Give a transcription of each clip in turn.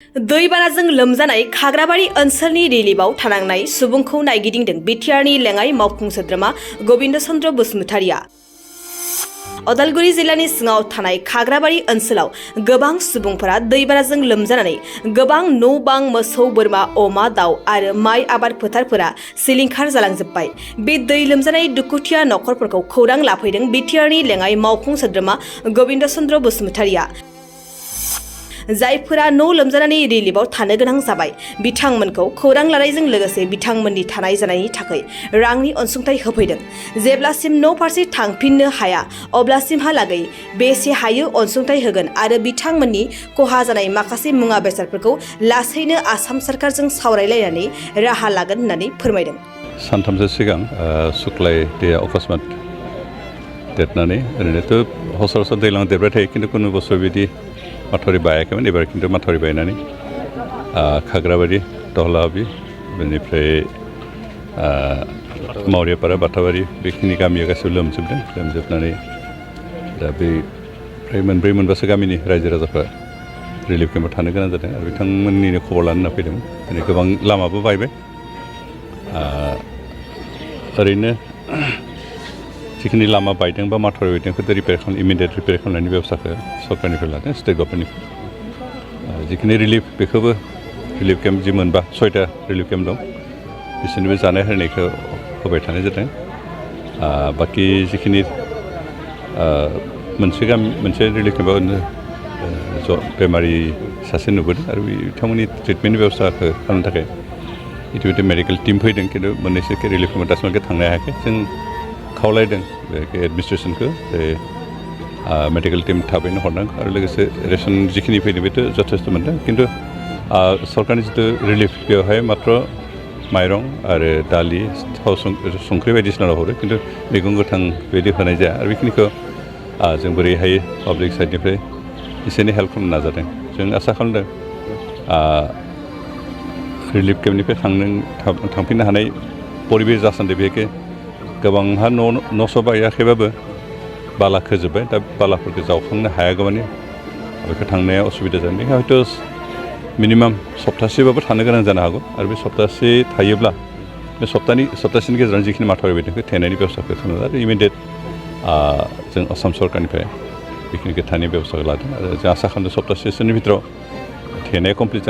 दैबानाजों लोमजानाय खाग्राबारि ओनसोलनि रिलिफआव थानांनाय सुबुंखौ नायगिदिंदों बिटिआरनि लेङाइ मावफुं सोद्रोमा गबिन्द चन्द्र बसुमतारिया। उदालगुरि जिल्लानि सिङाव थानाय खाग्राबारि ओनसोलाव गोबां सुबुंफोरा दैबानाजों लोमजानानै गोबां न' बां मोसौ बोरमा अमा दाउ आरो माइ आबाद फोथारफोरा सिलिंखार जालांजोब्बाय। बे दै लोमजानाय दुखुथिया नखरफोरखौ खौरां लाफैदों बिटिआरनि लेङाइ मावफुं सोद्रोमा गबिन्द चन्द्र बसुमतारिया। जायफोरा न' लोमजानानै रिलिफआव थानो गोनां जाबाय बिथांमोनखौ खौरां लानायजों लोगोसे बिथांमोननि थानाय जानायनि थाखाय रांनि अनसुंथाइ होफैदों। जेब्लासिम न' फारसे थांफिननो हाया अब्लासिमहालागै बेसे हायो अनसुंथाइ होगोन आरो बिथांमोननि खहा जानाय माखासे मुवा बेसादफोरखौ लासैनो आसाम सरकारजों सावरायलायनानै राहा लागोन होननानै फोरमायदों। सानथामसो सिगां सुक्लाय दैया अकस्मात देरनानै ओरैनोथ' हसर हसर दैज्लां देरबाय थायो खिन्थु कुनु बोसोर बिदि माथावरि बायाखैमोन। एबार खिन्थु माथावरि बायनानै खाग्राबारि दहलाबि बेनिफ्राय मावरियापारा बाथाबारि बेखिनि गामिया गासैबो लोमजोबनानै दा बे फ्राय मोनब्रै मोनबासो गामिनि रायजो राजाफ्रा रिलिफ केम्पआव थानो गोनां जादों आरो बिथांमोननिनो खबर लानो होनना फैदोंमोन। दिनै गोबां लामाबो बायबाय। ओरैनो जिखिनि लामा बायदों बा माथावरि बायदों बेखौ इमिडियेट रिपेयार खालामनायनि बेबस्थाखौ सरकारनिफ्राय लादों, स्टेट गभर्नमेन्टनिफ्राय। जिखिनि रिलिफ बेखौबो रिलिफ केम्प जि मोनबा 6टा रिलिफ केम्प दं बिसोरनिबो जानाय होनायखौ होबाय थानाय जादों। बाखि जिखिनि मोनसे रिलिफ केम्पआव बेमारि सासे नुबोदों आरो बिथांमोननि ट्रिटमेन्टनि बेबस्थाखौ खालामनो थाखाय इटिमयधे मेडिकेल टिम फैदों खिन्थु मोननैसो रिलिफ केम्पआव दासिमहालागै थांनो हायाखै। जों खावलायदों एडमिनिस्ट्रेसनखौ जे मेडिकेल टिम थाबैनो हरनांगौ आरो लोगोसे रेसन जिखिनि फैदों बेथ' जथेस्थ मोनदों खिन्थु सरकारनि जिथु रिलिफ बेवहाय मात्र माइरं आरो दालि थाव संख्रि बायदिसिनाल' हरो खिन्थु मैगं गोथां बेबायदि होनाय जाया आरो बेखिनिखौ जों बोरै हायो पाब्लिक साइडनिफ्राय एसे एनै हेल्प खालामनो नाजादों। जों आसा खालामदों रिलिफ केम्पनिफ्राय थांफिननो हानाय परिबेस जासान्दि बेखौ गोबांहा न'स' बायाखैबाबो बाला खोजोब्बाय। दा बालाफोरखौ जावखांनो हायागौमानि बेखौ थांनाया असुबिदा जादों। बेखायनो हयथ' मिनिमाम सप्तासेबाबो थानो गोनां जानो हागौ आरो बे सप्तासे थायोब्ला बे सप्तासेनि गेजेराव जिखिनि माथावरि बायदों थेनायनि बेबस्थाखौ खालामदों आरो इमिडियेट जों आसाम सरकारनिफ्राय बेखिनिखौ थानायनि बेबस्थाखौ लादों आरो जों आसा खालामदों सप्तासेसोनि भितराव थेनाया कमप्लिट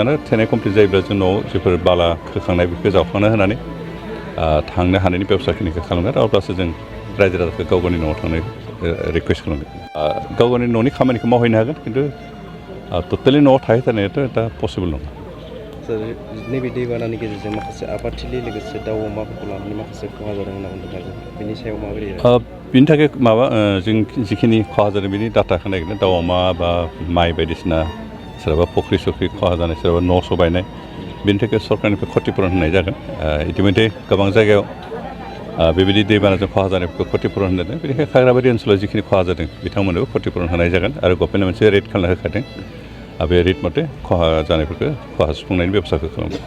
जायोब्ला जों न'आव जिफोर बाला खोखांनाय बेखौ जावखांना होनानै थांनो हानायनि बेबस्थाखिनिखौ खालामगोन आरो अब्लासो जों रायजो राजाखौ गाव गावनि न'आव थांनो रिकुवेस्ट खालामगोन। गाव गावनि न'नि खामानिखौ मावहैनो हागोन खिन्थु टटेलि न'आव थाहैथारनायाथ' दा पसिबल नङा। नैबे दैबानानि गेजेरजों माखासे आबादथिलि लोगोसे दाउ अमाफोरखौ लानानै माखासे खहा जादों होनना बुंदों। बेनि सायाव माबोरै? बिनि थाखाय जों जिखिनि खहा जादों बिनि डाटाखौ नागिरनो दाउ अमा बा माइ बायदिसिना सोरबा फख्रि सख्रि खहा जानाय सोरबा न' बायनाय बेनि थाखाय सरकारनिफ्राय क्षतिपुरन होनाय जागोन। इतिमयधे गोबां जायगायाव बेबायदि दैबानाजों खहा जानायफोरखौ क्षतिपुरन होदों। बेनिखायनो खाग्राबारि ओनसोलाव जिखिनि खहा जादों बिथांमोननोबो क्षतिपुरन होनाय जागोन आरो गभर्नमेन्टआ मोनसे रेट खालामना होखादों। बे रेट मथे खहा जानायफोरखौ खहा सुफुंनायनि बेबस्थाखौ खालामगोन।